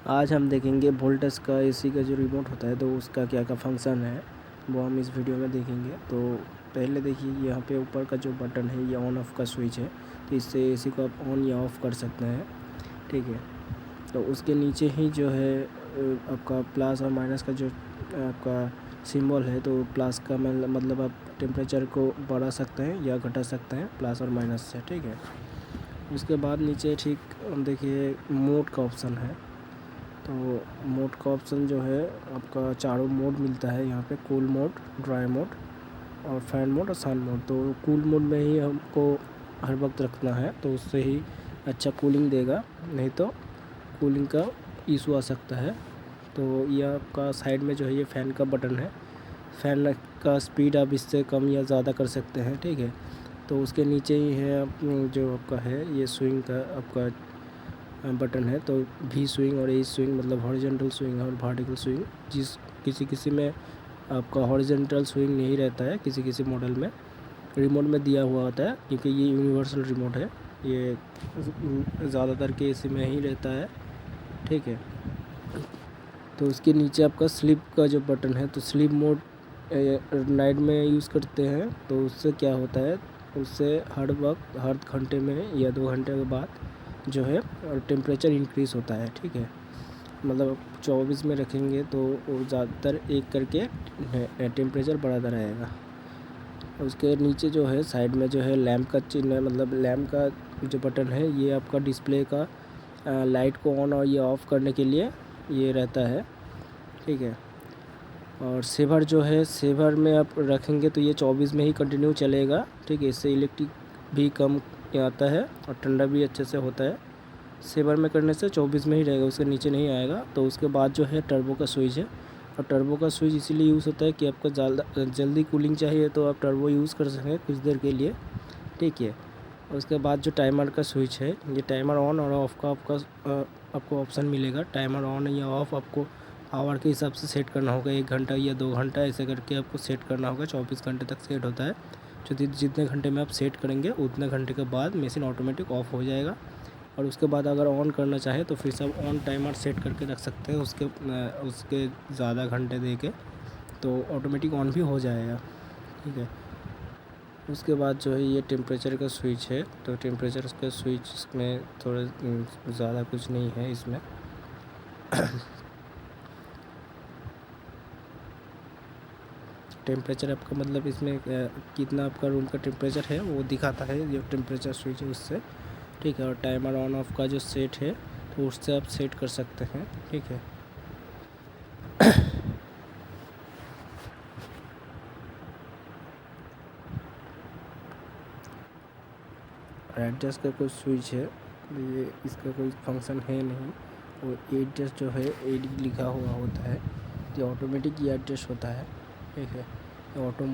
आज हम देखेंगे वोल्टस का एसी का जो रिमोट होता है तो उसका क्या क्या फंक्शन है वो हम इस वीडियो में देखेंगे। तो पहले देखिए यहाँ पे ऊपर का जो बटन है ये ऑन ऑफ का स्विच है, तो इससे एसी को आप ऑन या ऑफ़ कर सकते हैं। ठीक है, तो उसके नीचे ही जो है आपका प्लस और माइनस का जो आपका सिंबल है, तो प्लस का मतलब आप टेम्परेचर को बढ़ा सकते हैं या घटा सकते हैं प्लस और माइनस से। ठीक है, उसके बाद नीचे ठीक देखिए मोड का ऑप्शन है। तो मोड का ऑप्शन जो है आपका चारों मोड मिलता है यहाँ पे, कूल मोड, ड्राई मोड और फैन मोड और सन मोड। तो कूल मोड में ही हमको हर वक्त रखना है, तो उससे ही अच्छा कूलिंग देगा, नहीं तो कूलिंग का इशू आ सकता है। तो ये आपका साइड में जो है ये फ़ैन का बटन है, फ़ैन का स्पीड आप इससे कम या ज़्यादा कर सकते हैं। ठीक है, तो उसके नीचे ही है जो आपका है ये स्विंग का आपका बटन है। तो वी स्विंग और ए स्विंग मतलब हॉरिजॉन्टल स्विंग और वर्टिकल स्विंग, किसी में आपका हॉरिजॉन्टल स्विंग नहीं रहता है, किसी मॉडल में रिमोट में दिया हुआ होता है, क्योंकि ये यूनिवर्सल रिमोट है, ये ज़्यादातर के एसी में ही रहता है। ठीक है, तो उसके नीचे आपका स्लीप का जो बटन है, तो स्लीप मोड नाइट में यूज़ करते हैं, तो उससे क्या होता है, उससे हर वक्त हर घंटे में या 2 घंटे के बाद जो है टेम्परेचर इंक्रीज़ होता है। ठीक है, मतलब 24 में रखेंगे तो वो ज़्यादातर एक करके टेम्परेचर बढ़ाता रहेगा। उसके नीचे जो है साइड में जो है लैंप का चिन्ह है, मतलब लैंप का जो बटन है ये आपका डिस्प्ले का लाइट को ऑन और ये ऑफ़ करने के लिए ये रहता है। ठीक है, और सेवर जो है, सेवर में आप रखेंगे तो ये 24 में ही कंटिन्यू चलेगा। ठीक है, इससे इलेक्ट्रिक भी कम आता है और ठंडा भी अच्छे से होता है। सेवर में करने से 24 में ही रहेगा, उसके नीचे नहीं आएगा। तो उसके बाद जो है टर्बो का स्विच है, और टर्बो का स्विच इसीलिए यूज़ होता है कि आपको ज़्यादा जल्दी कूलिंग चाहिए तो आप टर्बो यूज़ कर सकें कुछ देर के लिए। ठीक है, उसके बाद जो टाइमर का स्विच है, ये टाइमर ऑन और ऑफ़ का आपको ऑप्शन मिलेगा। टाइमर ऑन या ऑफ़ आपको आवर के हिसाब से सेट करना होगा, 1 घंटा या 2 घंटा ऐसे करके आपको सेट करना होगा। 24 घंटे तक सेट होता है, जितने घंटे में आप सेट करेंगे उतने घंटे के बाद मशीन ऑटोमेटिक ऑफ़ हो जाएगा। और उसके बाद अगर ऑन करना चाहे तो फिर सब ऑन टाइमर सेट करके रख सकते हैं, उसके ज़्यादा घंटे दे के, तो ऑटोमेटिक ऑन भी हो जाएगा। ठीक है, उसके बाद जो है ये टेम्परेचर का स्विच है, तो टेम्परेचर का स्विच में थोड़ा ज़्यादा कुछ नहीं है इसमें। टेम्परेचर आपका मतलब इसमें कितना आपका रूम का टेम्परेचर है वो दिखाता है, जो टेम्परेचर स्विच है उससे। ठीक है, और टाइमर ऑन ऑफ का जो सेट है तो उससे आप सेट कर सकते हैं। ठीक है, एडजस्ट का कोई स्विच है, ये इसका कोई फंक्शन है नहीं। और एडजस्ट जो है एड लिखा हुआ होता है, तो ऑटोमेटिक ये एडजस्ट होता है। ठीक है, ऑटो